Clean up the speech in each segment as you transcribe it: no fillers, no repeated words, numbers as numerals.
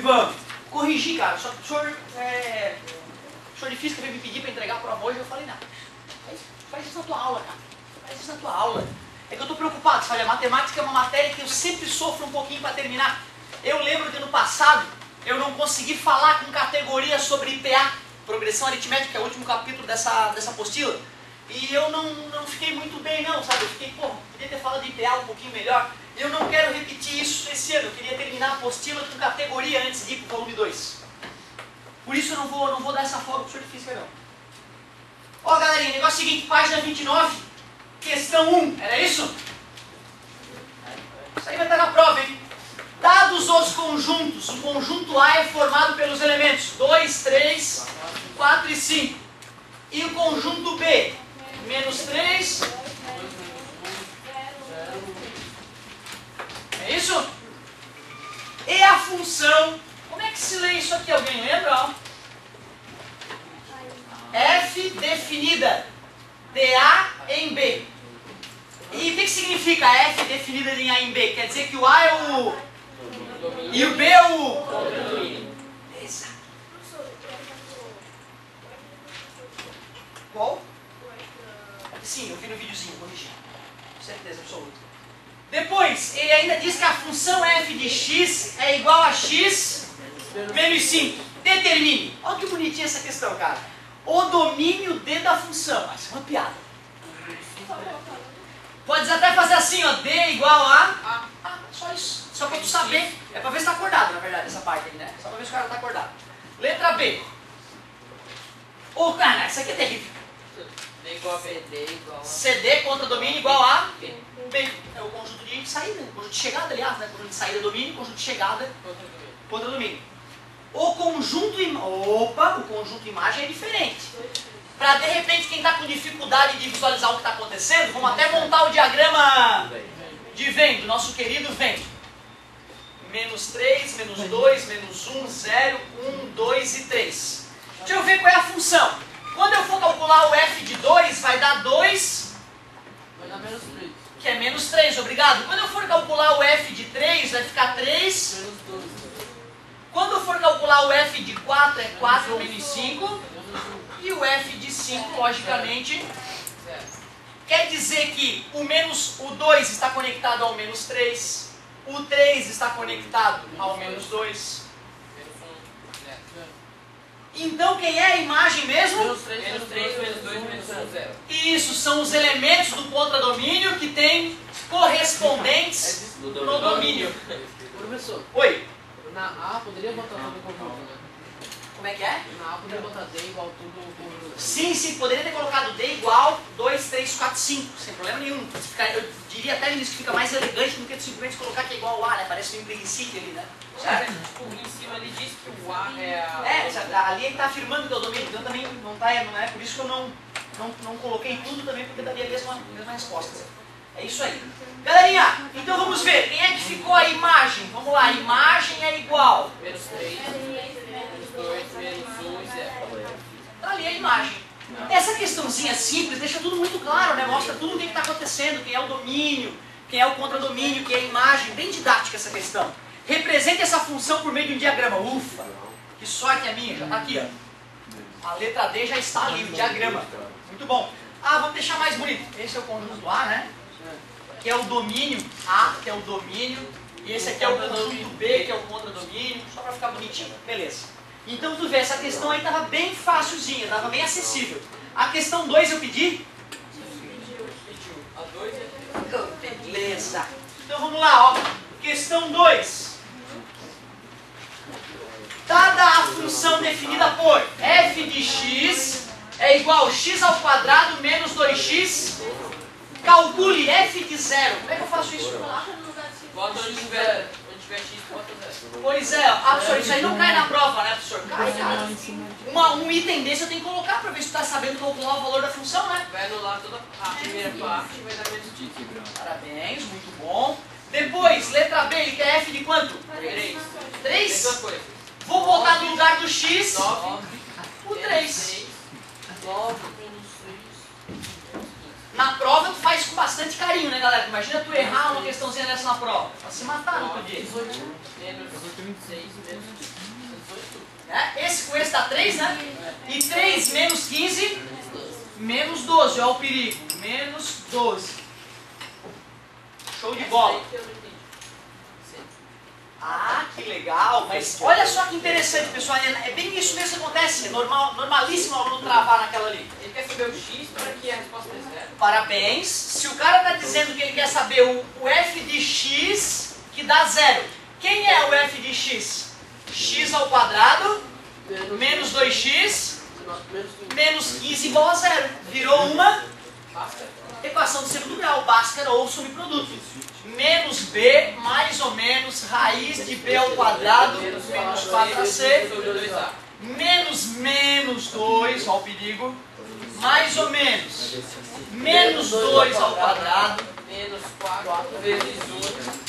Ivan, corrigi, cara, só que o senhor de física veio me pedir para entregar a prova hoje, eu falei, não, faz isso na tua aula, cara, faz isso na tua aula. É que eu estou preocupado, sabe, a matemática é uma matéria que eu sempre sofro um pouquinho para terminar. Eu lembro que no passado eu não consegui falar com categoria sobre IPA, progressão aritmética, que é o último capítulo dessa apostila, e eu não fiquei muito bem não, sabe, eu fiquei, pô, podia ter falado de IPA um pouquinho melhor. Eu não quero repetir isso esse ano, eu queria terminar a apostila com categoria antes de ir para o volume 2. Por isso eu não vou dar essa folga para o senhor de física não. Ó galerinha, negócio seguinte, página 29, questão 1, era isso? Isso aí vai estar na prova, hein? Dados os conjuntos, o conjunto A é formado pelos elementos 2, 3, 4 e 5. E o conjunto B, menos 3... É isso? E a função, como é que se lê isso aqui? Alguém lembra? F definida de A em B. E o que significa F definida de A em B? Quer dizer que o A é o... e o B é o... Exato. Qual? Sim, eu vi no videozinho, corrigi. Certeza absoluta. Depois, ele ainda diz que a função f de x é igual a x menos 5. Determine. Olha que bonitinha essa questão, cara. O domínio D da função. Mas é uma piada. Pode até fazer assim, ó. D igual a... só isso. Só pra tu saber. É pra ver se tá acordado, na verdade, essa parte aí, né? Só pra ver se o cara tá acordado. Letra B. Ô, cara, isso aqui é terrível. D igual a B, D igual a... CD contra domínio igual a... B. É o conjunto de saída, conjunto de chegada, aliás, né? Conjunto de saída domínio, conjunto de chegada contra domínio. O conjunto o conjunto imagem é diferente. Para de repente quem está com dificuldade de visualizar o que está acontecendo, vamos até montar o diagrama de Venn, do nosso querido Venn. Menos 3, menos 2, menos 1, 0, 1, 2 e 3. Deixa eu ver qual é a função. Quando eu for calcular o f de 2, vai dar 2... vai dar menos 3. Que é menos 3, obrigado. Quando eu for calcular o f de 3, vai ficar 3. Menos 2. Quando eu for calcular o f de 4, é 4 menos 5. E o f de 5, logicamente, quer dizer que o 2 está conectado ao menos 3. O 3 está conectado ao menos 2. Então quem é a imagem mesmo? Menos 3, menos 2, menos 1, 0. Isso, são os elementos do contradomínio que têm correspondentes no domínio. Professor, Oi, na A poderia botar tudo conjunto, né? como é que é? Na A poderia botar D igual tudo conjunto. Sim, poderia ter colocado D igual 2, 3, 4, 5, sem problema nenhum. Eu diria até nisso que fica mais elegante do que simplesmente colocar que é igual ao A, né? Parece um princípio ali, né? Certo? Em cima ele diz que o A é a... ali ele está afirmando que é o domínio, então também não é por isso que eu não coloquei tudo também, porque daria a mesma resposta. É isso aí. Galerinha, então vamos ver, quem é que ficou a imagem? Vamos lá, a imagem é igual. Menos 3, menos 2, menos 1 e 0. Tá ali a imagem. Essa questãozinha simples deixa tudo muito claro, né? Mostra tudo o que está acontecendo, quem é o domínio, quem é o contradomínio, quem é a imagem. Bem didática essa questão. Represente essa função por meio de um diagrama. Ufa, que sorte a minha, já está aqui, ó. A letra D já está ali, o diagrama. Muito bom. Vamos deixar mais bonito. Esse é o conjunto A, né? Que é o domínio A, que é o domínio. E esse aqui é o conjunto B, que é o contradomínio. Só para ficar bonitinho. Beleza. Então tu vê, essa questão aí estava bem facilzinha, estava bem acessível. A questão 2 eu pedi? A 2 é... Beleza. Então vamos lá, ó. Questão 2. Dada a função definida por f de x é igual a x ao quadrado menos 2x, calcule f de 0. Como é que eu faço isso? Bota onde tiver x, bota 0. Pois é, professor, isso aí não cai na prova, né, professor? Cai, cara. Um item desse eu tenho que colocar para ver se tu está sabendo calcular o valor da função, né? Vai anular toda a primeira parte e vai dar menos x. Parabéns, muito bom. Depois, letra B, ele quer f de quanto? 3. 3? Mesma coisa. Vou botar no lugar do x 9. o 3. 9. Na prova tu faz com bastante carinho, né, galera? Imagina tu errar uma questãozinha dessa na prova. Pra se matar no outro dia. 18 menos 6 menos 18. Esse com esse dá 3, né? E 3 menos 15, menos 12. Olha o perigo. Menos 12. Show de bola. Ah, que legal. Mas olha só que interessante, pessoal. É bem isso mesmo que acontece. É normalíssimo o aluno travar naquela ali. Ele quer saber o x para que a resposta dê zero. Parabéns. Se o cara está dizendo que ele quer saber o f de x, que dá 0. Quem é o f de x? X ao quadrado, menos 2x, menos 15 igual a 0. Virou uma equação de segundo grau, Bhaskara ou subproduto. Menos b mais ou menos raiz de b ao quadrado, menos 4ac, menos 2, olha o perigo, mais ou menos, menos 2 ao quadrado, menos 4 vezes 1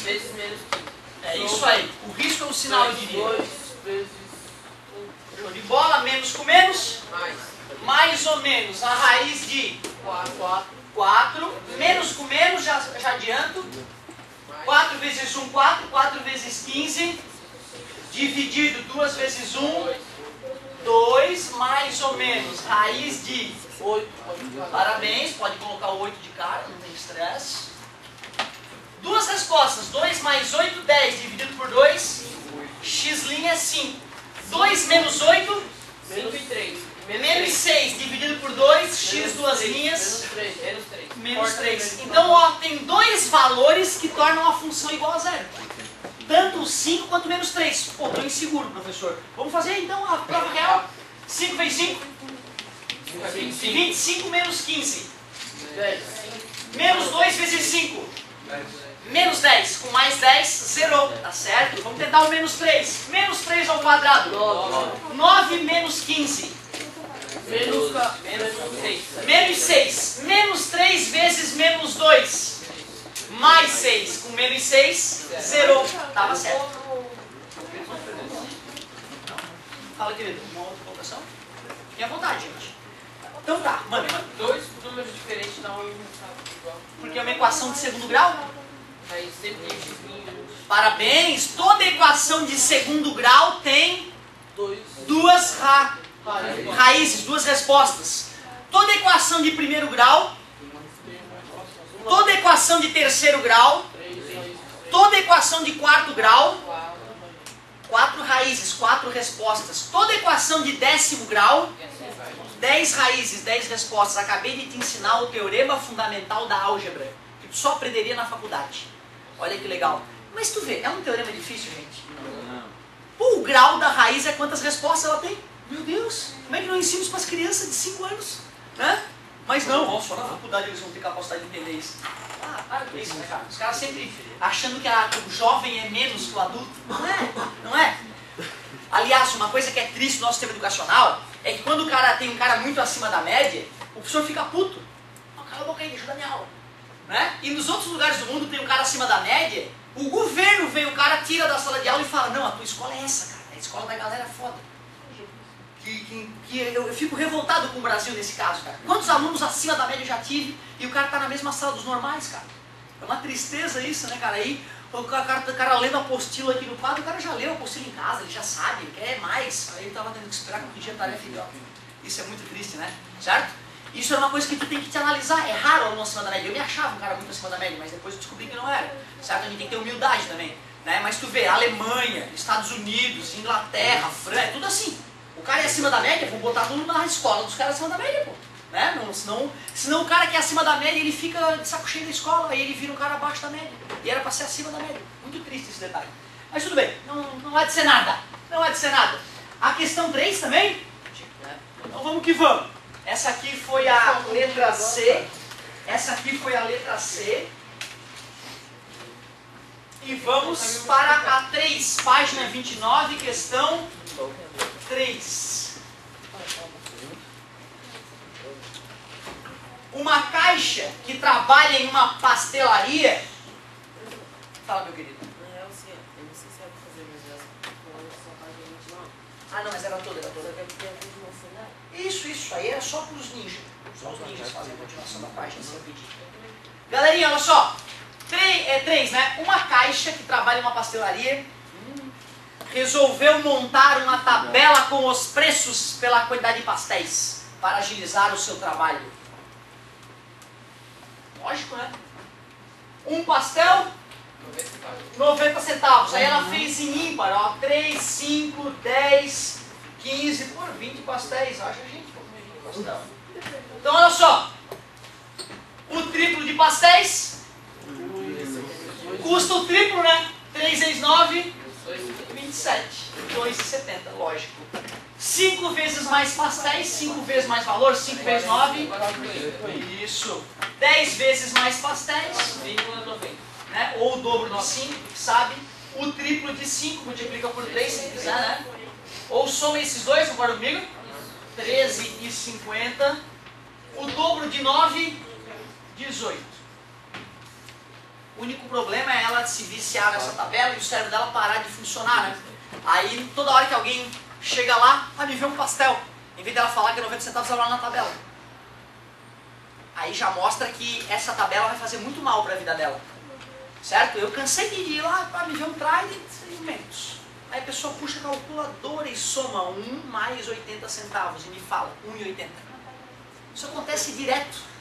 vezes menos 15. É isso aí. O risco é um sinal, eu diria. 2 vezes Show de bola, menos com menos, mais ou menos a raiz de 4, menos com menos, já adianto, 4 vezes 1, 4, 4 vezes 15, dividido 2 vezes 1, 2, mais ou menos, raiz de 8, parabéns, pode colocar o 8 de cara, não tem estresse. Duas respostas, 2 mais 8, 10, dividido por 2, x' é 5. 2 menos 8, 5 e 3. menos 6, dividido por 2, x duas linhas, Menos 3. menos 3. Então, ó, tem dois valores que tornam a função igual a 0. Tanto o 5 quanto o menos 3. Pô, tô inseguro, professor. Vamos fazer então a prova real. 5 vezes 5? 25 menos 15. 10. Menos 2 vezes 5. Menos 10. Com mais 10, zerou. Tá certo? Vamos tentar o menos 3. Menos 3 ao quadrado. 9 menos 15. Menos 6. Menos 6. Menos 3 vezes menos 2. Mais 6. Com menos 6, zerou. Tava certo. Fala, querido. Uma outra colocação? Fique à vontade, gente. Então tá, mano. Dois números diferentes dão um resultado igual. Porque é uma equação de segundo grau? Aí sempre tem x'. Parabéns. Toda equação de segundo grau tem duas raízes, duas respostas. Toda equação de primeiro grau, toda equação de terceiro grau, toda equação de quarto grau, 4 raízes, 4 respostas. Toda equação de 10º grau, 10 raízes, 10 respostas. Acabei de te ensinar o teorema fundamental da álgebra, que tu só aprenderia na faculdade. Olha que legal. Mas tu vê, é um teorema difícil, gente? Não. Pô, o grau da raiz é quantas respostas ela tem? Meu Deus, como é que não ensino isso para as crianças de 5 anos? Né? Mas não, só na faculdade eles vão ter capacidade de entender isso. Ah, para com isso, né, cara? Os caras sempre achando que o jovem é menos que o adulto. Não é, não é? Aliás, uma coisa que é triste no nosso sistema educacional é que quando o cara tem um cara muito acima da média, o professor fica puto. Não, cala a boca aí, deixa eu dar minha aula. Né? E nos outros lugares do mundo tem um cara acima da média, o governo vem, o cara tira da sala de aula e fala, não, a tua escola é essa, cara, a escola da galera foda. Eu fico revoltado com o Brasil nesse caso, cara. Quantos alunos acima da média eu já tive e o cara tá na mesma sala dos normais, cara? É uma tristeza isso, né, cara? Aí o cara lendo a apostila aqui no quadro, o cara já leu a apostila em casa, ele já sabe, ele quer mais. Aí ele tava tendo que esperar corrigir a tarefa igual. Isso é muito triste, né? Certo? Isso é uma coisa que tu tem que te analisar. É raro o aluno acima da média. Eu me achava um cara muito acima da média, mas depois eu descobri que não era. Certo? A gente tem que ter humildade também. Né? Mas tu vê, Alemanha, Estados Unidos, Inglaterra, França, é tudo assim. O cara é acima da média, vou botar tudo na escola dos caras acima da média, pô. Né? Não, senão o cara que é acima da média, ele fica de saco cheio da escola, aí ele vira um cara abaixo da média. E era pra ser acima da média. Muito triste esse detalhe. Mas tudo bem, não há de ser nada. Não há de ser nada. A questão 3 também? Então vamos que vamos. Essa aqui foi a letra C. Essa aqui foi a letra C. E vamos para a 3, página 29, questão 3. Uma caixa que trabalha em uma pastelaria. Fala, meu querido. Eu não sei se sabe fazer, mas essa só página 29. Ah, Ah, não, mas era toda, era toda. Isso aí era só para os ninjas. Só os ninjas fazem a continuação da página sem eu pedir. Galerinha, olha só. Três, né? Uma caixa que trabalha em uma pastelaria resolveu montar uma tabela com os preços pela quantidade de pastéis para agilizar o seu trabalho. Lógico, né? Um pastel, 90 centavos. Aí ela fez em ímpar, ó. 3, 5, 10, 15, por 20 pastéis. Acha, gente, pra comer 20 pastel. Então, olha só. O triplo de pastéis custa o triplo, né? 3 vezes 9, 27. 2,70, lógico. 5 vezes mais pastéis, 5 vezes mais valor, 5 vezes 9. Isso. 10 vezes mais pastéis, 1,90. né? Ou o dobro de 5, sabe? O triplo de 5, multiplica por 3 se quiser, né? Ou soma esses dois, concorda comigo? 13,50. O dobro de 9, 18. O único problema é ela se viciar nessa tabela e o cérebro dela parar de funcionar, né? Aí toda hora que alguém chega lá, me vê um pastel. Em vez dela falar que é 90 centavos, ela vai lá na tabela. Aí já mostra que essa tabela vai fazer muito mal para a vida dela. Certo? Eu cansei de ir lá para me ver um Trident e menos. Aí a pessoa puxa a calculadora e soma 1 mais 80 centavos e me fala 1,80. Isso acontece direto.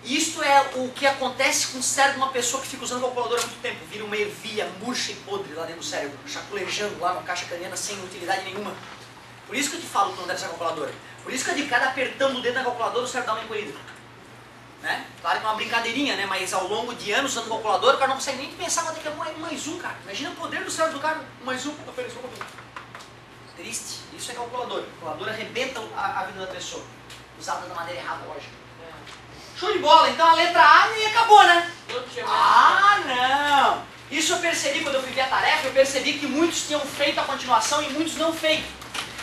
Isto é o que acontece com o cérebro de uma pessoa que fica usando a calculadora há muito tempo. Vira uma ervilha murcha e podre lá dentro do cérebro, chaculejando lá na caixa craniana sem utilidade nenhuma. Por isso que eu te falo que não deve ser calculadora. Por isso que eu digo, cada apertando o dedo na calculadora, o cérebro dá uma encolhida. Né? Claro que é uma brincadeirinha, né? Mas ao longo de anos usando calculadora, o cara não consegue nem pensar quanto é que é 1 mais 1, cara. Imagina o poder do cérebro do cara. 1 mais 1, triste. Isso é calculadora. A calculadora arrebenta a vida da pessoa. Usada da maneira errada, lógico. Show de bola. Então a letra A e acabou, né? Ah, não. Isso eu percebi quando eu fui ver a tarefa, eu percebi que muitos tinham feito a continuação e muitos não feito.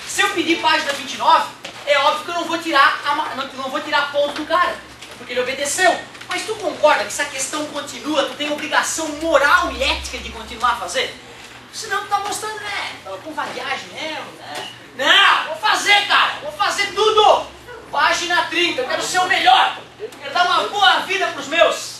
Se eu pedir página 29, é óbvio que eu não vou tirar ponto do cara, porque ele obedeceu. Mas tu concorda que se a questão continua, tu tem obrigação moral e ética de continuar a fazer? Senão tu tá mostrando, tava com vadiagem mesmo, né? Não, vou fazer, cara, vou fazer tudo! Página 30, eu quero ser o melhor! Quero dar uma boa vida para os meus!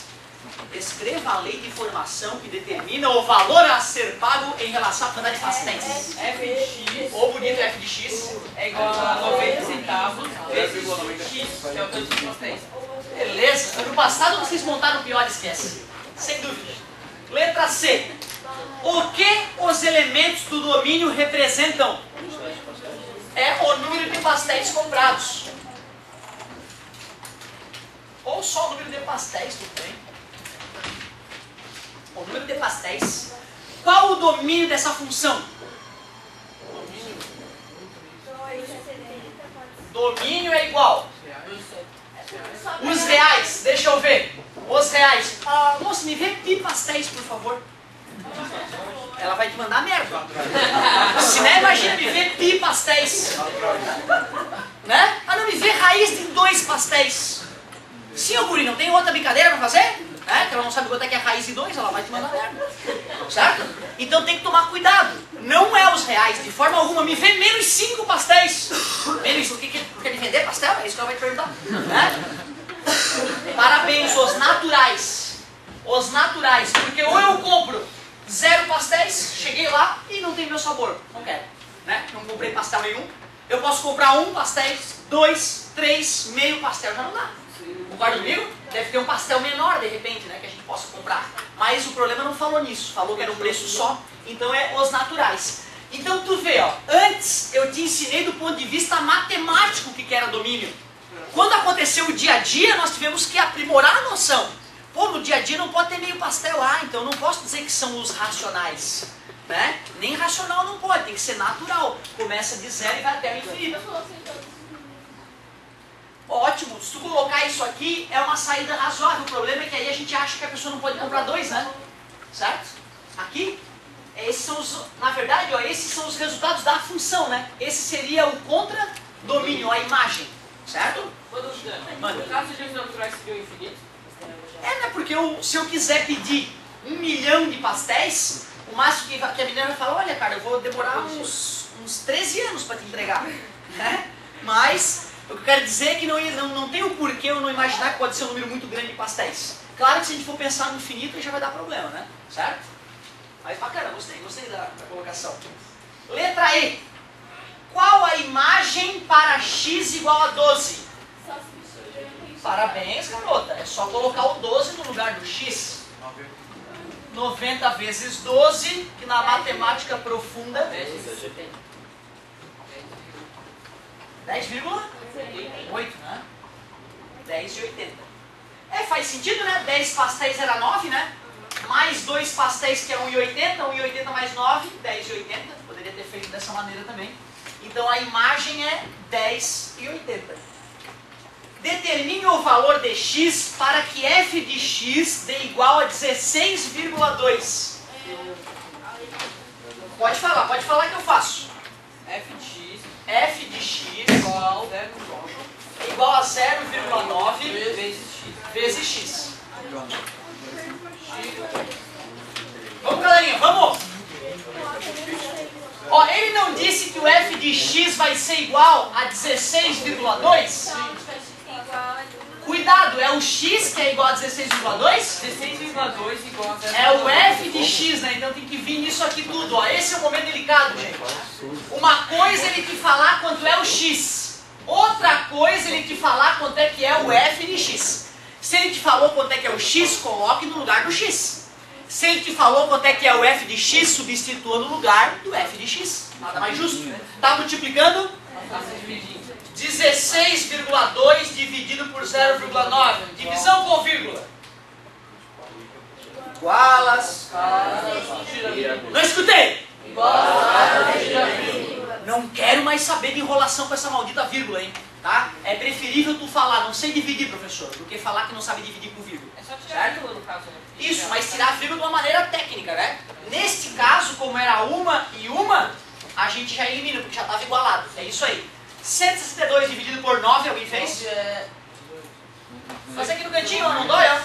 Escreva a lei de formação que determina o valor a ser pago em relação à quantidade de pastéis. F de X, O bonito F de X, é igual a 90 centavos vezes X, que é o tanto de pastéis. beleza. Ano passado vocês montaram pior, esquece. Sem dúvida. Letra C. O que os elementos do domínio representam? É o número de pastéis comprados. Ou só o número de pastéis, tudo bem. O número de pastéis. Qual o domínio dessa função? Domínio é igual. Os reais, deixa eu ver. Os reais. Moça, me vê pi pastéis, por favor. Ela vai te mandar merda. Se não, imagina me ver pi pastéis. Né? Não, me vê raiz de 2 pastéis. Sim, ô guri, não tem outra brincadeira pra fazer? Que ela não sabe quanto é que é a raiz de 2, ela vai te mandar merda. Certo? Então tem que tomar cuidado. Não é os reais, de forma alguma. Me vê menos 5 pastéis. Menos, o que quer me vender pastel? É isso que ela vai te perguntar. Né? Parabéns, os naturais. Os naturais. Porque ou eu compro 0 pastéis, cheguei lá e não tem meu sabor. Não quero. Né? Não comprei pastel nenhum. Eu posso comprar 1 pastel, 2, 3, meio pastel. Já não dá. Concorda comigo? Deve ter um pastel menor de repente, né, que a gente possa comprar. Mas o problema não falou nisso, falou que era um preço só, então é os naturais. Então tu vê, ó, antes eu te ensinei do ponto de vista matemático o que era domínio. Quando aconteceu o dia a dia, nós tivemos que aprimorar a noção. Pô, no dia a dia não pode ter meio pastel, então eu não posso dizer que são os racionais. Né? Nem racional não pode, tem que ser natural. Começa de 0 e vai até o infinito. Ótimo, se tu colocar isso aqui, é uma saída razoável. O problema é que aí a gente acha que a pessoa não pode comprar 2, né? Certo? Aqui, esses são os, na verdade, ó, esses são os resultados da função, né? Esse seria o contra-domínio, a imagem. Certo? Mano, no caso de os naturais seria o infinito? Né? Porque se eu quiser pedir 1 milhão de pastéis, o máximo que a menina vai falar, olha cara, eu vou demorar uns uns 13 anos para te entregar. Né? Mas o que eu quero dizer é que não tem o porquê eu não imaginar que pode ser um número muito grande de pastéis. Claro que se a gente for pensar no infinito, aí já vai dar problema, né? Certo? Mas bacana, gostei da colocação. Letra E. Qual a imagem para x igual a 12? Parabéns, garota. É só colocar o 12 no lugar do x. 90 vezes 12, que na matemática profunda... 10,8, né? 10,80. Faz sentido, né? 10 pastéis era 9, né? Mais 2 pastéis que é 1,80, 1,80 mais 9, 10,80. Poderia ter feito dessa maneira também. Então a imagem é 10,80. Determine o valor de x para que f de x dê igual a 16,2. Pode falar que eu faço. F de x igual a 0,9 vezes x. Vamos, galerinha, vamos! Ó, ele não disse que o f de x vai ser igual a 16,2? Cuidado, é o x que é igual a 16,2? 16,2 igual a 0,2. É o f de x, né? Então tem que vir nisso aqui tudo, ó. Esse é o momento delicado, gente. Uma coisa é ele te falar quanto é o x. Outra coisa é ele te falar quanto é que é o f de x. Se ele te falou quanto é que é o x, coloque no lugar do x. Se ele te falou quanto é que é o f de x, substitua no lugar do f de x. Nada mais justo. Tá multiplicando? 16,2 dividido por 0,9. Divisão com vírgula. Igualas. Não escutei? Não quero mais saber de enrolação com essa maldita vírgula, hein? Tá? É preferível tu falar, não sei dividir, professor, do que falar que não sabe dividir com vírgula. É só tirar a vírgula no caso, né? Isso, mas tirar a vírgula de uma maneira técnica, né? Neste caso, como era uma e uma, a gente já elimina, porque já estava igualado. É isso aí. 162 dividido por 9, alguém fez? Faz aqui no cantinho, ó, não dói, ó.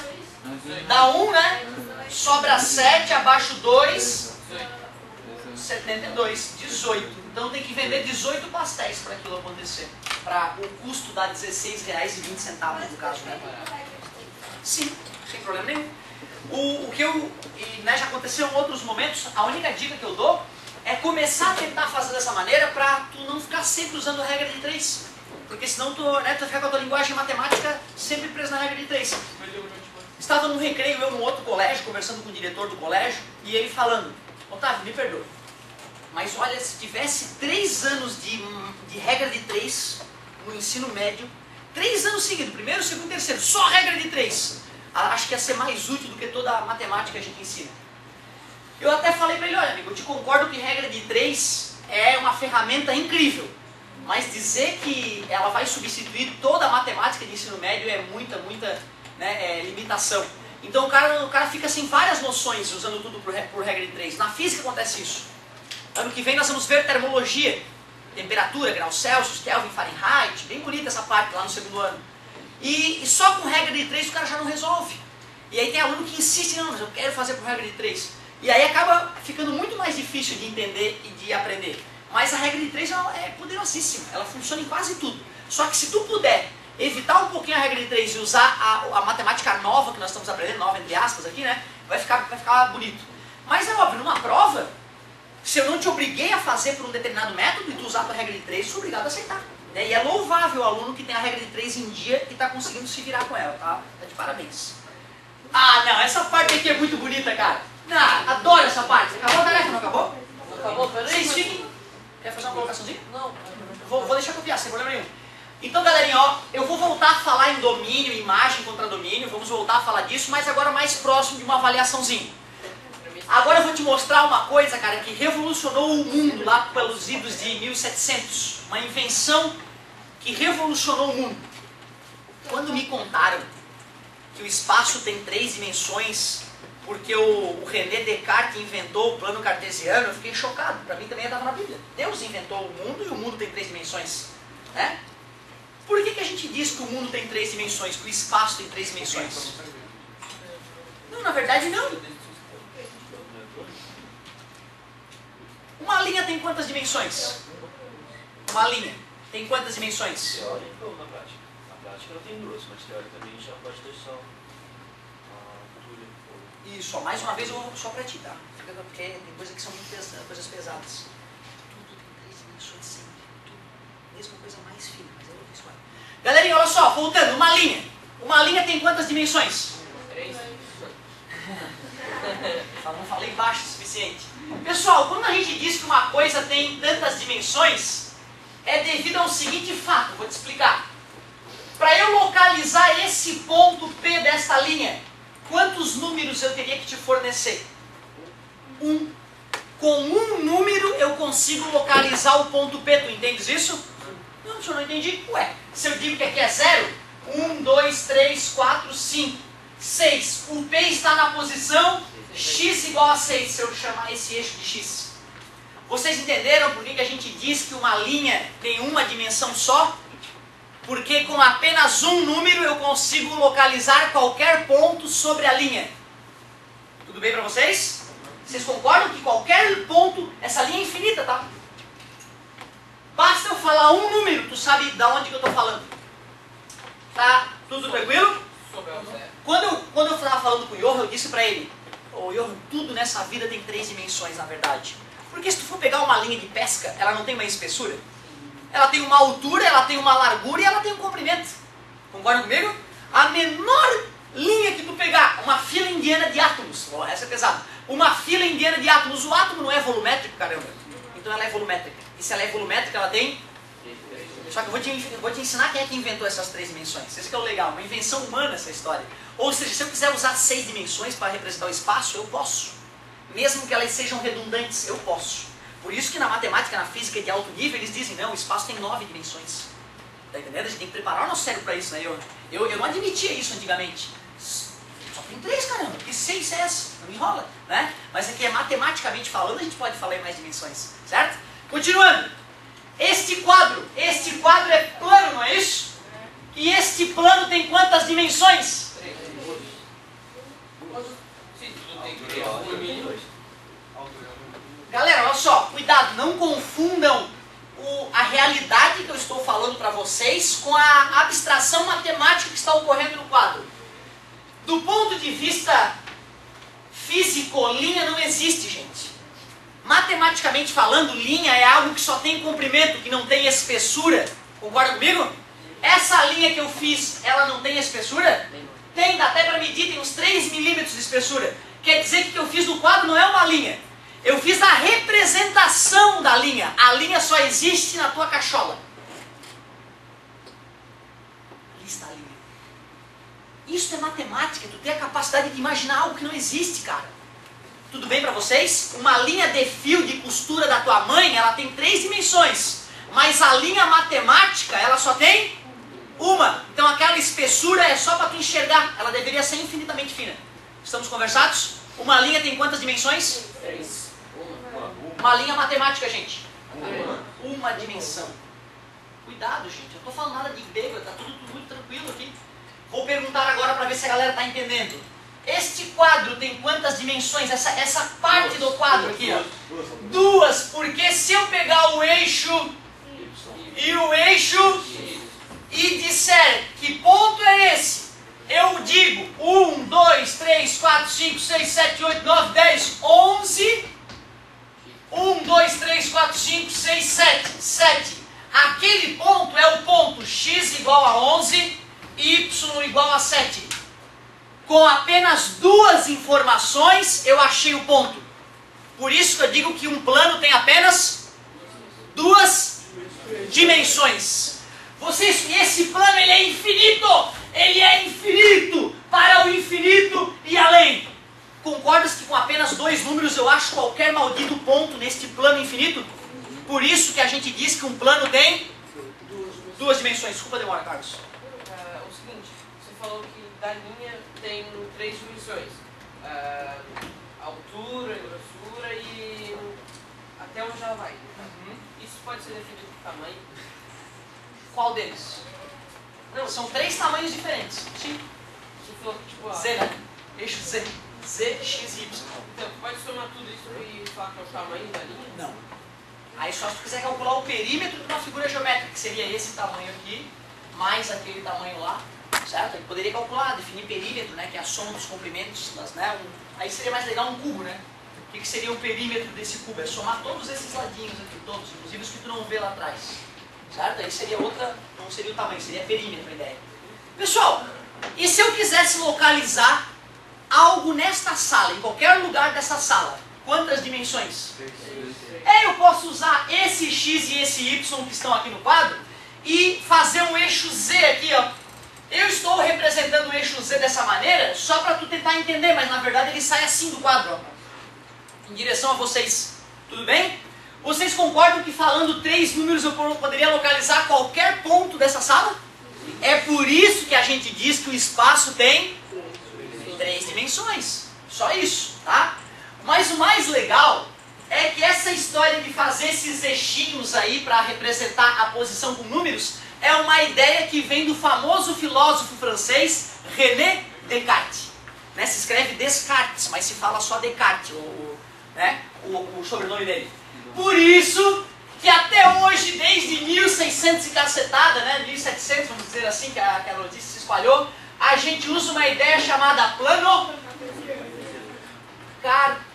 Dá 1, né? Sobra 7, abaixo 2, 72, 18. Então tem que vender 18 pastéis para aquilo acontecer. Para o custo dar R$16,20 no caso, né? Sim, sem problema nenhum. O que já aconteceu em outros momentos, a única dica que eu dou é começar a tentar fazer dessa maneira para tu não ficar sempre usando a regra de 3. Porque senão tu vai ficar com a tua linguagem matemática sempre presa na regra de 3. Estava num recreio, eu num outro colégio, conversando com o diretor do colégio, e ele falando, Otávio, me perdoa, mas olha, se tivesse 3 anos de regra de 3 no ensino médio, 3 anos seguidos, primeiro, segundo, terceiro, só regra de 3, acho que ia ser mais útil do que toda a matemática que a gente ensina. Eu até falei para ele, olha amigo, eu te concordo que regra de 3 é uma ferramenta incrível, mas dizer que ela vai substituir toda a matemática de ensino médio é muita limitação. Então o cara fica sem várias noções usando tudo por regra de 3. Na física acontece isso. Ano que vem nós vamos ver termologia, temperatura, graus Celsius, Kelvin, Fahrenheit, bem bonita essa parte lá no segundo ano. E só com regra de 3 o cara já não resolve. E aí tem aluno que insiste, não, mas eu quero fazer por regra de 3. E aí acaba ficando muito mais difícil de entender e de aprender. Mas a regra de 3 é poderosíssima, ela funciona em quase tudo. Só que se tu puder evitar um pouquinho a regra de 3 e usar a matemática nova que nós estamos aprendendo, nova entre aspas aqui, né, vai ficar bonito. Mas é óbvio, numa prova, se eu não te obriguei a fazer por um determinado método e tu usar a tua regra de 3, eu sou obrigado a aceitar. Né? E é louvável o aluno que tem a regra de 3 em dia e está conseguindo se virar com ela, tá? Tá de parabéns. Ah, não, essa parte aqui é muito bonita, cara. Não, adoro essa parte. Acabou a tarefa, não acabou? Acabou, peraí. Vocês fiquem... Quer fazer uma colocaçãozinha? Não. Vou deixar copiar, sem problema nenhum. Então, galerinha, ó, eu vou voltar a falar em domínio, imagem contra domínio, vamos voltar a falar disso, mas agora mais próximo de uma avaliaçãozinha. Agora eu vou te mostrar uma coisa, cara, que revolucionou o mundo lá pelos idos de 1700. Uma invenção que revolucionou o mundo. Quando me contaram que o espaço tem 3 dimensões, porque o René Descartes inventou o plano cartesiano, eu fiquei chocado. Para mim também estava na Bíblia. Deus inventou o mundo e o mundo tem 3 dimensões. Né? Por que a gente diz que o mundo tem 3 dimensões, que o espaço tem 3 dimensões? Não, na verdade não. Uma linha tem quantas dimensões? Uma linha tem quantas dimensões? Teórico ou na prática? Na prática ela tem duas, mas teoricamente ela pode ter só a altura. Isso, ó, mais uma vez eu vou só pra ti, tá? Porque tem coisas que são muito coisas pesadas. Tudo tem 3 dimensões sempre. Tudo. Mesma coisa mais fina, mas eu vou ver isso agora. Galerinha, olha só, voltando, uma linha. Uma linha tem quantas dimensões? 3. Não falei baixo o suficiente. Pessoal, quando a gente diz que uma coisa tem tantas dimensões, é devido ao seguinte fato, vou te explicar. Para eu localizar esse ponto P desta linha, quantos números eu teria que te fornecer? 1. Com um número eu consigo localizar o ponto P, tu entendes isso? Não, senhor, não entendi. Ué, se eu digo que aqui é 0, 1, 2, 3, 4, 5, 6. O P está na posição x igual a 6, se eu chamar esse eixo de x. Vocês entenderam por que a gente diz que uma linha tem uma dimensão só? Porque com apenas um número eu consigo localizar qualquer ponto sobre a linha. Tudo bem para vocês? Vocês concordam que qualquer ponto, essa linha é infinita, tá? Basta eu falar um número, tu sabe de onde que eu estou falando. Tá tudo tranquilo? Quando eu estava falando com o Johan, eu disse para ele, ô Johan, tudo nessa vida tem 3 dimensões na verdade. Porque se tu for pegar uma linha de pesca, ela não tem uma espessura? Ela tem uma altura, ela tem uma largura e ela tem um comprimento. Concordam comigo? A menor linha que tu pegar, uma fila indiana de átomos, oh, essa é pesada, uma fila indiana de átomos, o átomo não é volumétrico, caramba. Então ela é volumétrica. E se ela é volumétrica, ela tem... Só que eu vou te ensinar quem é que inventou essas 3 dimensões. Isso que é o legal, uma invenção humana essa história. Ou seja, se eu quiser usar 6 dimensões para representar o espaço, eu posso. Mesmo que elas sejam redundantes, eu posso. Por isso que na matemática, na física de alto nível, eles dizem, não, o espaço tem 9 dimensões. Tá entendendo? A gente tem que preparar o nosso cérebro para isso, né? Eu não admitia isso antigamente. Só tem 3, caramba, que 6 é essa? Não me enrola, né? Mas aqui é matematicamente falando, a gente pode falar em mais dimensões, certo? Continuando. Este quadro é plano, não é isso? E este plano tem quantas dimensões? 3. Sim, tudo tem 3. Galera, olha só, cuidado, não confundam a realidade que eu estou falando para vocês com a abstração matemática que está ocorrendo no quadro. Do ponto de vista físico, linha não existe, gente. Matematicamente falando, linha é algo que só tem comprimento, que não tem espessura. Concorda comigo? Essa linha que eu fiz, ela não tem espessura? Tem, dá até para medir, tem uns 3 milímetros de espessura. Quer dizer que o que eu fiz no quadro não é uma linha. Eu fiz a representação da linha. A linha só existe na tua cachola. Ali está a linha. Isso é matemática, tu tem a capacidade de imaginar algo que não existe, cara. Tudo bem para vocês? Uma linha de fio de costura da tua mãe, ela tem 3 dimensões. Mas a linha matemática, ela só tem uma. Então aquela espessura é só para tu enxergar. Ela deveria ser infinitamente fina. Estamos conversados? Uma linha tem quantas dimensões? 3. Uma linha matemática, gente. Uma dimensão. Cuidado, gente. Eu não estou falando nada de grego, está tudo muito tranquilo aqui. Vou perguntar agora para ver se a galera está entendendo. Este quadro tem quantas dimensões? Essa parte do quadro aqui, ó. 2, porque se eu pegar o eixo e o eixo e disser que ponto é esse, eu digo 1, 2, 3, 4, 5, 6, 7, 8, 9, 10, 11. 1, 2, 3, 4, 5, 6, 7. 7. Aquele ponto é o ponto x igual a 11, y igual a 7. Com apenas 2 informações, eu achei o ponto. Por isso que eu digo que um plano tem apenas 2 dimensões. Vocês, esse plano ele é infinito! Ele é infinito! Para o infinito e além. Concordas que com apenas 2 números eu acho qualquer maldito ponto neste plano infinito? Por isso que a gente diz que um plano tem 2 dimensões. Desculpa a demora, Carlos. O seguinte, você falou que da linha tem 3 dimensões. Altura, grossura e até onde ela vai. Isso pode ser definido por tamanho? Qual deles? Não, são 3 tamanhos diferentes. Sim. Você falou que tipo... Z, né? Eixo Z. Z, X, Y. Então, pode somar tudo isso e falar que é o tamanho da linha? Não. É só se tu quiser calcular o perímetro de uma figura geométrica, que seria esse tamanho aqui, mais aquele tamanho lá, certo? Aí poderia calcular, definir perímetro, né, que é a soma dos comprimentos, né, aí seria mais legal um cubo, né? O que seria o perímetro desse cubo? É somar todos esses ladinhos aqui, todos, inclusive os que tu não vê lá atrás, certo? Aí seria outra, não seria o tamanho, seria perímetro a ideia. Pessoal, e se eu quisesse localizar algo nesta sala, em qualquer lugar dessa sala, quantas dimensões? Eu posso usar esse x e esse y que estão aqui no quadro e fazer um eixo z aqui, ó. Eu estou representando o eixo z dessa maneira só para tu tentar entender, mas na verdade ele sai assim do quadro, ó, em direção a vocês. Tudo bem? Vocês concordam que falando 3 números eu poderia localizar qualquer ponto dessa sala? É por isso que a gente diz que o espaço tem 3 dimensões. Só isso, tá? Mas o mais legal é que essa história de fazer esses eixinhos aí para representar a posição com números é uma ideia que vem do famoso filósofo francês René Descartes. Né? Se escreve Descartes, mas se fala só Descartes, o sobrenome dele. Por isso que até hoje, desde 1600 e cacetada, né, 1700, vamos dizer assim, que a notícia se espalhou, a gente usa uma ideia chamada plano cartesiano,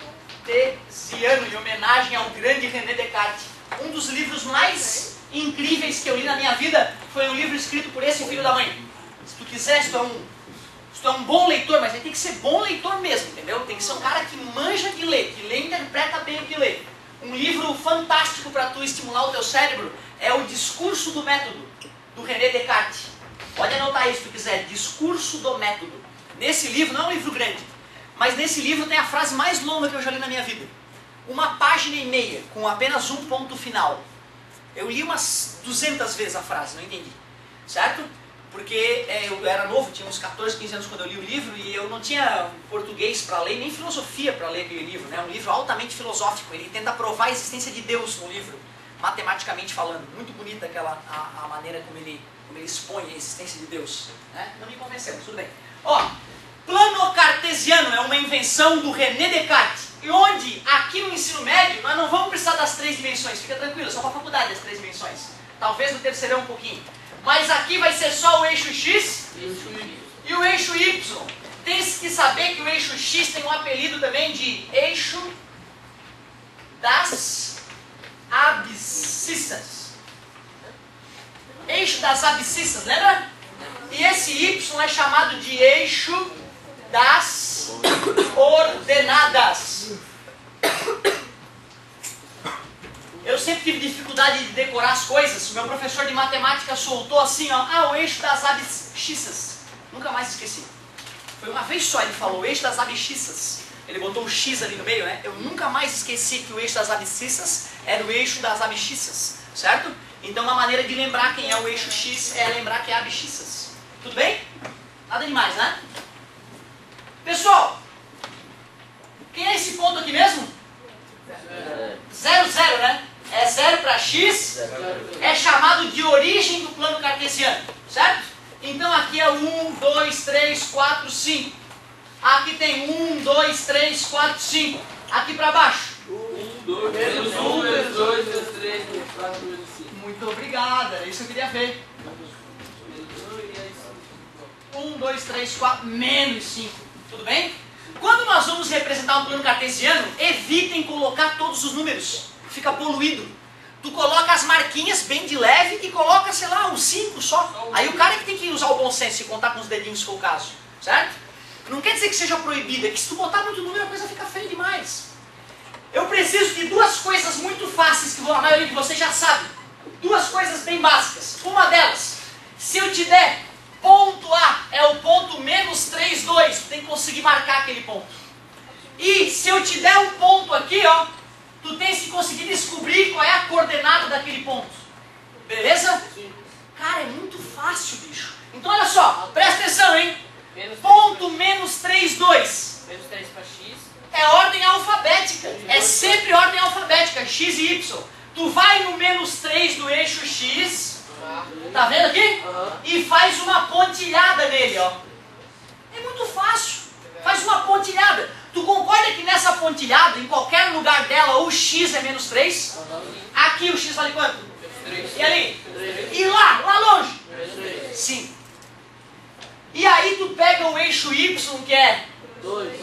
em homenagem ao grande René Descartes. Um dos livros mais incríveis que eu li na minha vida foi um livro escrito por esse filho da mãe. Se tu quiser, se tu é um bom leitor, mas tem que ser bom leitor mesmo, entendeu? Tem que ser um cara que manja de ler, que lê e interpreta bem o que lê. Um livro fantástico para tu estimular o teu cérebro é o Discurso do Método, do René Descartes. Pode anotar isso se tu quiser, Discurso do Método. Nesse livro, não é um livro grande, mas nesse livro tem a frase mais longa que eu já li na minha vida. 1 página e meia, com apenas um ponto final. Eu li umas 200 vezes a frase, não entendi. Certo? Porque eu era novo, tinha uns 14, 15 anos quando eu li o livro e eu não tinha português para ler, nem filosofia para ler aquele livro. É um livro altamente filosófico, ele tenta provar a existência de Deus no livro, matematicamente falando. Muito bonita a maneira como ele expõe a existência de Deus. Né? Não me convenceu, mas tudo bem. Ó, plano cartesiano é uma invenção do René Descartes. E onde, aqui no ensino médio, nós não vamos precisar das 3 dimensões. Fica tranquilo, só para a faculdade as 3 dimensões. Talvez no terceirão um pouquinho. Mas aqui vai ser só o eixo X e o eixo Y. Tem que saber que o eixo X tem um apelido também de eixo das abscissas. Eixo das abscissas, lembra? E esse Y é chamado de eixo das ordenadas. Eu sempre tive dificuldade de decorar as coisas. O meu professor de matemática soltou assim, ó, o eixo das abscissas. Nunca mais esqueci. Foi uma vez só ele falou, o eixo das abscissas. Ele botou o X ali no meio, né? Eu nunca mais esqueci que o eixo das abscissas era o eixo das abscissas, certo? Então uma maneira de lembrar quem é o eixo X é lembrar que é abscissas. Tudo bem? Nada demais, né? Pessoal, quem é esse ponto aqui mesmo? 0, 0, né? É 0 para x, é chamado de origem do plano cartesiano, certo? Então aqui é 1, 2, 3, 4, 5. Aqui tem 1, 2, 3, 4, 5. Aqui para baixo. 1, 2, menos 1, menos 2, menos 3, menos 4, menos 5. Muito obrigado, era isso que eu queria ver. 1, 2, 3, 4, menos 5. Tudo bem? Quando nós vamos representar um plano cartesiano, evitem colocar todos os números. Fica poluído. Tu coloca as marquinhas bem de leve e coloca, sei lá, uns 5 só. Aí o cara é que tem que usar o bom senso e contar com os dedinhos se for o caso. Certo? Não quer dizer que seja proibido, é que se tu botar muito número a coisa fica feia demais. Eu preciso de 2 coisas muito fáceis que a maioria de vocês já sabe. 2 coisas bem básicas. Uma delas, se eu te der ponto A é o ponto menos 3, 2, tu tem que conseguir marcar aquele ponto. E se eu te der um ponto aqui, ó, tu tens que conseguir descobrir qual é a coordenada daquele ponto. Beleza? Sim. Cara, é muito fácil, bicho. Então olha só, presta atenção, hein? Ponto menos 3, 2. Menos 3 para x. É ordem alfabética. É sempre ordem alfabética, x e y. Tu vai no menos 3 do eixo x, tá vendo aqui? E faz uma pontilhada nele, ó. É muito fácil. Faz uma pontilhada. Tu concorda que nessa pontilhada, em qualquer lugar dela, o x é menos 3? Aqui o x vale quanto? 3. E ali? E lá longe? Sim. E aí tu pega o eixo y, que é,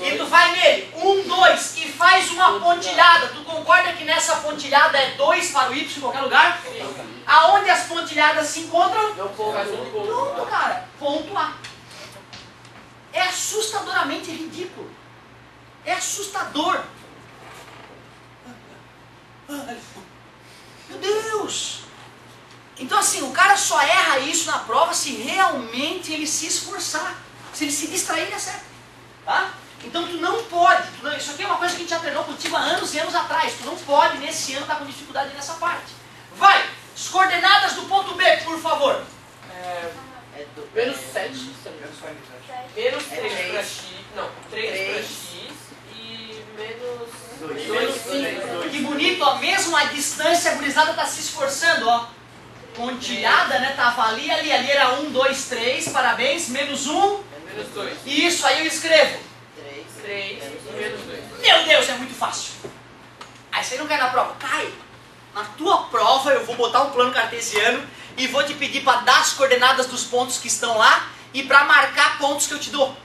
e tu vai nele, 1, 2, e faz uma pontilhada. Tu concorda que nessa pontilhada é 2 para o y em qualquer lugar? Aonde as pontilhadas se encontram? Pronto, cara. Ponto A. É assustadoramente ridículo. É assustador. Meu Deus! Então assim, o cara só erra isso na prova se realmente ele se esforçar. Se ele se distrair, ele acerta. Tá? Então tu não pode, isso aqui é uma coisa que a gente já treinou contigo há anos e anos atrás. Tu não pode nesse ano estar com dificuldade nessa parte. Vai! As coordenadas do ponto B, por favor. Menos 7. Menos 3 para x. Não, 3 para x e menos 5. Que bonito, ó. Mesmo a distância, a gurizada está se esforçando, ó. Pontilhada, né? Tava ali era 1, 2, 3, parabéns. Menos 1. Menos 2. E isso aí eu escrevo. 3 e menos 2. Meu Deus, é muito fácil. Aí você não cai na prova. Cai. Na tua prova eu vou botar um plano cartesiano e vou te pedir para dar as coordenadas dos pontos que estão lá e para marcar pontos que eu te dou.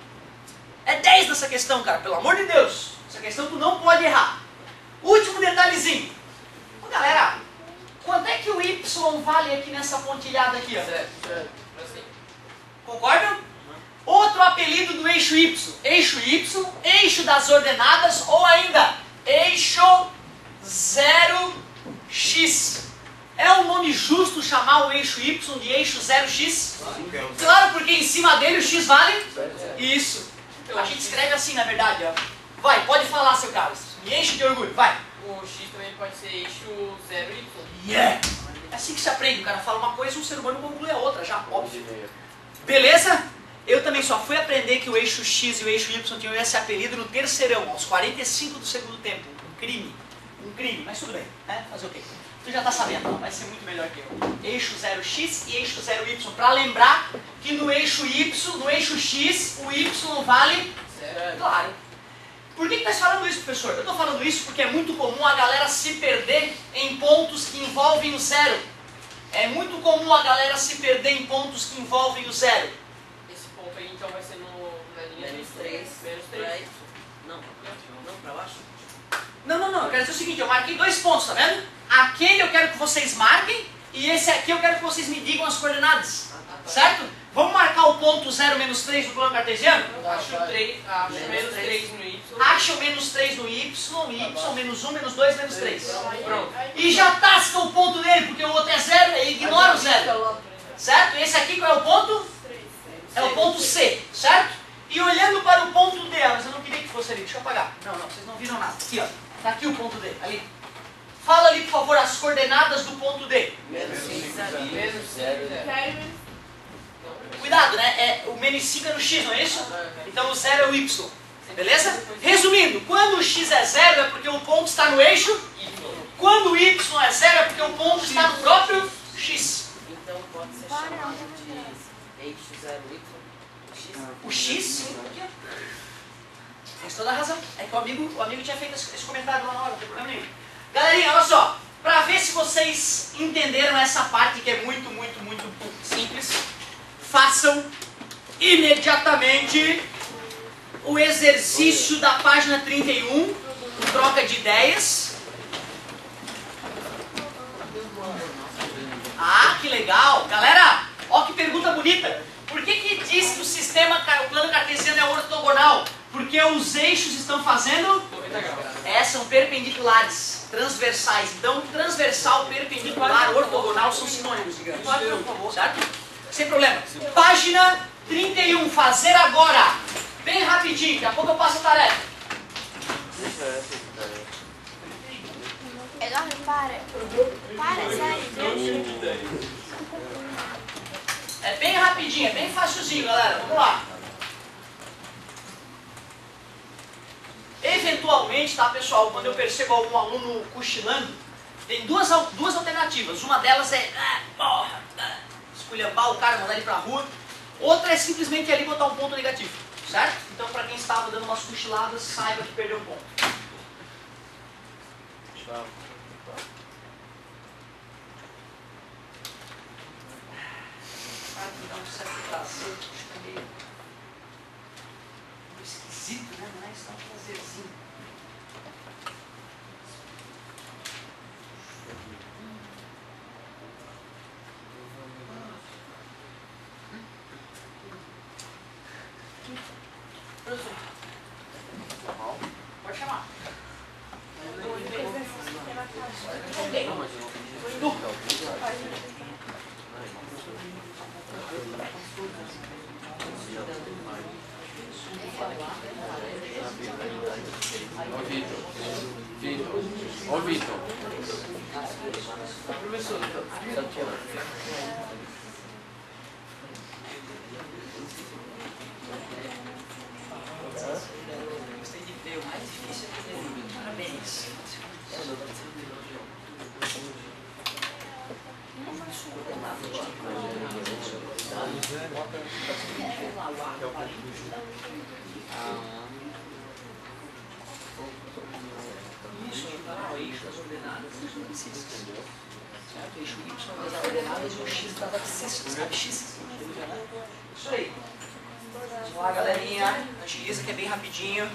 É 10 nessa questão, cara. Pelo amor de Deus. Essa questão tu não pode errar. Último detalhezinho. Ô, galera, quanto é que o y vale aqui nessa pontilhada aqui, ó? 0. Concordam? Outro apelido do eixo y. Eixo y, eixo das ordenadas ou ainda eixo 0x. É um nome justo chamar o eixo y de eixo 0x? Claro, porque em cima dele o x vale? Isso. A gente escreve assim, na verdade, ó. Vai, pode falar, seu Carlos. Me enche de orgulho, vai. O x também pode ser eixo 0y. Yeah! É assim que se aprende. O cara fala uma coisa e um ser humano conclui a outra, já, óbvio. Beleza? Eu também só fui aprender que o eixo x e o eixo y tinham esse apelido no terceirão, aos 45 do segundo tempo. Um crime. Um crime, mas tudo bem, né? Fazer o quê? Tu já tá sabendo, vai ser muito melhor que eu. Eixo 0x e eixo 0y. Para lembrar que no eixo y, no eixo x, o y vale? 0. Claro. Por que tá falando isso, professor? Eu estou falando isso porque é muito comum a galera se perder em pontos que envolvem o zero. É muito comum a galera se perder em pontos que envolvem o zero. Esse ponto aí então vai ser na linha Menos 3. Menos 3. Não, pra baixo. Não, eu quero dizer o seguinte, eu marquei 2 pontos, tá vendo? Aquele eu quero que vocês marquem e esse aqui eu quero que vocês me digam as coordenadas. Certo? Vamos marcar o ponto 0, menos 3 no plano cartesiano? Acho menos 3 no y. Acha o menos 3 no y, menos 1, menos 2, menos 3. Pronto. E já tasca o ponto nele, porque o outro é 0, ele ignora o 0. Certo? Esse aqui qual é o ponto? É o ponto C, certo? E olhando para o ponto D, mas eu não queria que fosse ali, deixa eu apagar. Não, vocês não viram nada. Aqui, ó. Tá aqui o ponto D, ali. Fala ali, por favor, as coordenadas do ponto D. Menos 5. Menos 0. Cuidado, né? O menos 5 é no x, não é isso? Então o 0 é o y. Beleza? Resumindo, quando o x é 0 é porque o ponto está no eixo. Quando o y é 0 é porque o ponto está no próprio x. Então pode ser chamado de eixo 0y. O x? Aqui, ó. Tem toda a razão. É que o amigo tinha feito esse comentário lá na hora, não tem problema nenhum. Galerinha, olha só. Para ver se vocês entenderam essa parte que é muito, muito, muito simples, façam imediatamente o exercício da página 31, troca de ideias. Ah, que legal! Galera, ó que pergunta bonita. Por que diz que o sistema, o plano cartesiano é ortogonal? Porque os eixos estão fazendo? 90 graus. São perpendiculares, transversais. Então, transversal, perpendicular, ortogonal são sinônimos, digamos. Certo? Sem problema. Página 31, fazer agora. Bem rapidinho, daqui a pouco eu passo a tarefa. Eduardo, para, sério. É bem rapidinho, é bem facilzinho, galera. Vamos lá. Eventualmente, tá, pessoal, quando eu percebo algum aluno cochilando, tem duas alternativas. Uma delas é esculhambar o cara, mandar ele pra rua. Outra é simplesmente ali botar um ponto negativo, certo? Então, para quem estava dando umas cochiladas, saiba que perdeu um ponto. Professor, Gostei de ver, o mais difícil é que parabéns. Isso, eixo das ordenadas abscissas. Certo? Eixo Y das ordenadas e o X das abscissas. Isso aí. Vamos lá, galerinha. Agiliza que é bem rapidinho.